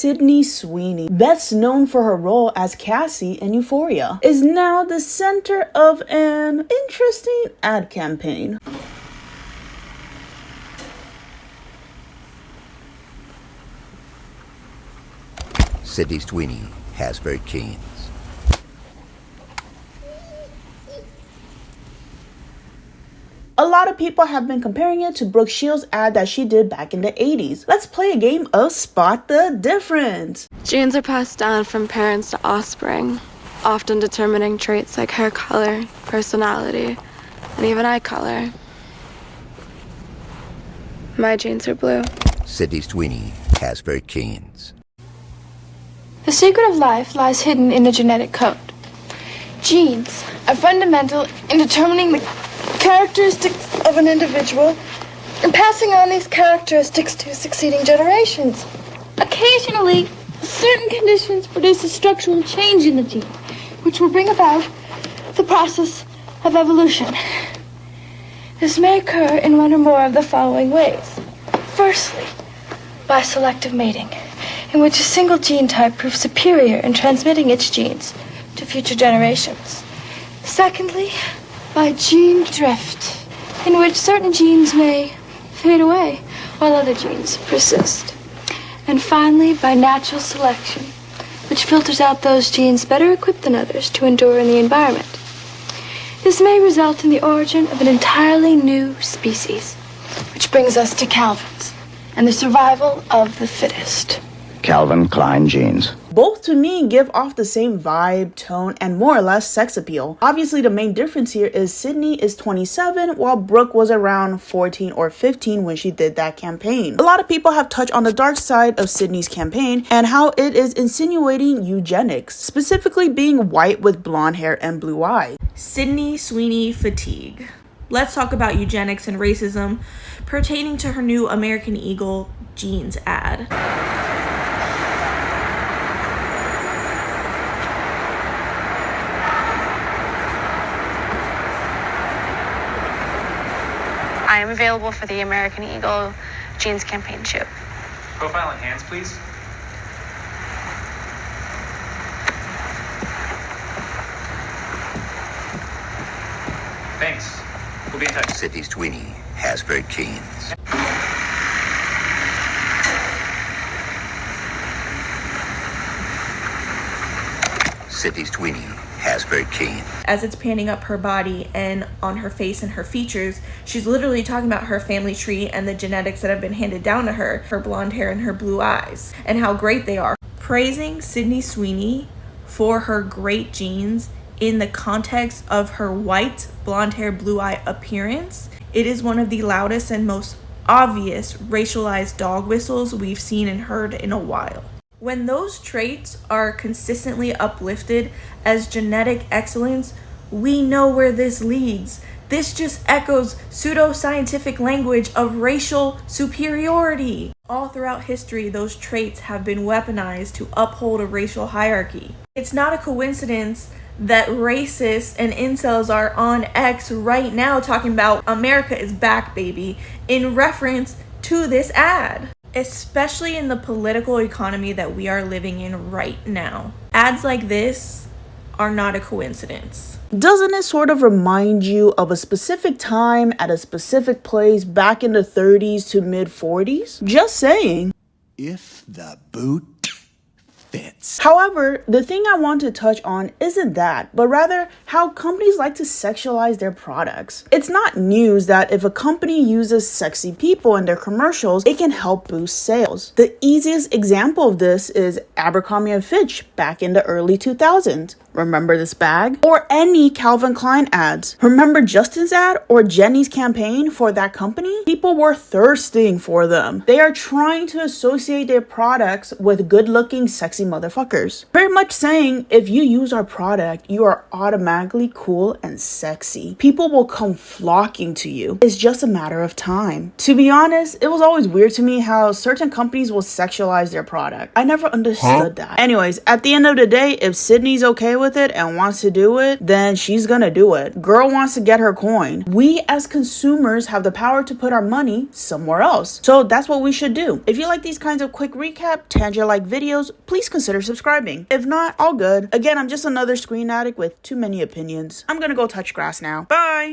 Sydney Sweeney, best known for her role as Cassie in Euphoria, is now the center of an interesting ad campaign. Sydney Sweeney has very keen. A lot of people have been comparing it to Brookshields' ad that she did back in the 80s. Let's play a game of Spot the Difference. Genes are passed down from parents to offspring, often determining traits like hair color, personality, and even eye color. My genes are blue. Sydney Sweeney has very keen. The secret of life lies hidden in the genetic code. Genes are fundamental in determining the characteristics of an individual and passing on these characteristics to succeeding generations. Occasionally, certain conditions produce a structural change in the gene, which will bring about the process of evolution. This may occur in one or more of the following ways. Firstly, by selective mating, in which a single gene type proves superior in transmitting its genes to future generations. Secondly, by gene drift, in which certain genes may fade away while other genes persist. And finally, by natural selection, which filters out those genes better equipped than others to endure in the environment. This may result in the origin of an entirely new species, which brings us to Calvin's and the survival of the fittest. Calvin Klein genes. Both to me give off the same vibe, tone, and more or less sex appeal. Obviously, the main difference here is Sydney is 27 while Brooke was around 14 or 15 when she did that campaign. A lot of people have touched on the dark side of Sydney's campaign and how it is insinuating eugenics, specifically being white with blonde hair and blue eyes. Sydney Sweeney fatigue. Let's talk about eugenics and racism pertaining to her new American Eagle jeans ad. I am available for the American Eagle jeans campaign shoot. Profile and hands, please. Thanks. We'll be in touch. Sydney Sweeney has very keen. Sydney Sweeney has very keen. As it's panning up her body and on her face and her features, she's literally talking about her family tree and the genetics that have been handed down to her blonde hair and her blue eyes, and how great they are. Praising Sydney Sweeney for her great genes in the context of her white, blonde hair, blue eye appearance, it is one of the loudest and most obvious racialized dog whistles we've seen and heard in a while. When those traits are consistently uplifted as genetic excellence, we know where this leads. This just echoes pseudoscientific language of racial superiority. All throughout history, those traits have been weaponized to uphold a racial hierarchy. It's not a coincidence that racists and incels are on X right now talking about America is back, baby, in reference to this ad. Especially in the political economy that we are living in right now. Ads like this are not a coincidence. Doesn't it sort of remind you of a specific time at a specific place back in the 30s to mid 40s? Just saying. If the boot fits. However, the thing I want to touch on isn't that, but rather how companies like to sexualize their products. It's not news that if a company uses sexy people in their commercials, it can help boost sales. The easiest example of this is Abercrombie & Fitch back in the early 2000s. Remember this bag? Or any Calvin Klein ads. Remember Justin's ad or Jenny's campaign for that company? People were thirsting for them. They are trying to associate their products with good-looking, sexy motherfuckers. Pretty much saying, if you use our product, you are automatically cool and sexy. People will come flocking to you. It's just a matter of time. To be honest, it was always weird to me how certain companies will sexualize their product. I never understood that. Anyways, at the end of the day, if Sydney's okay with with it and wants to do it, then she's gonna do it. Girl wants to get her coin. We as consumers have the power to put our money somewhere else. So that's what we should do. If you like these kinds of quick recap, tangent-like videos, please consider subscribing. If not, all good. Again, I'm just another screen addict with too many opinions. I'm gonna go touch grass now. Bye!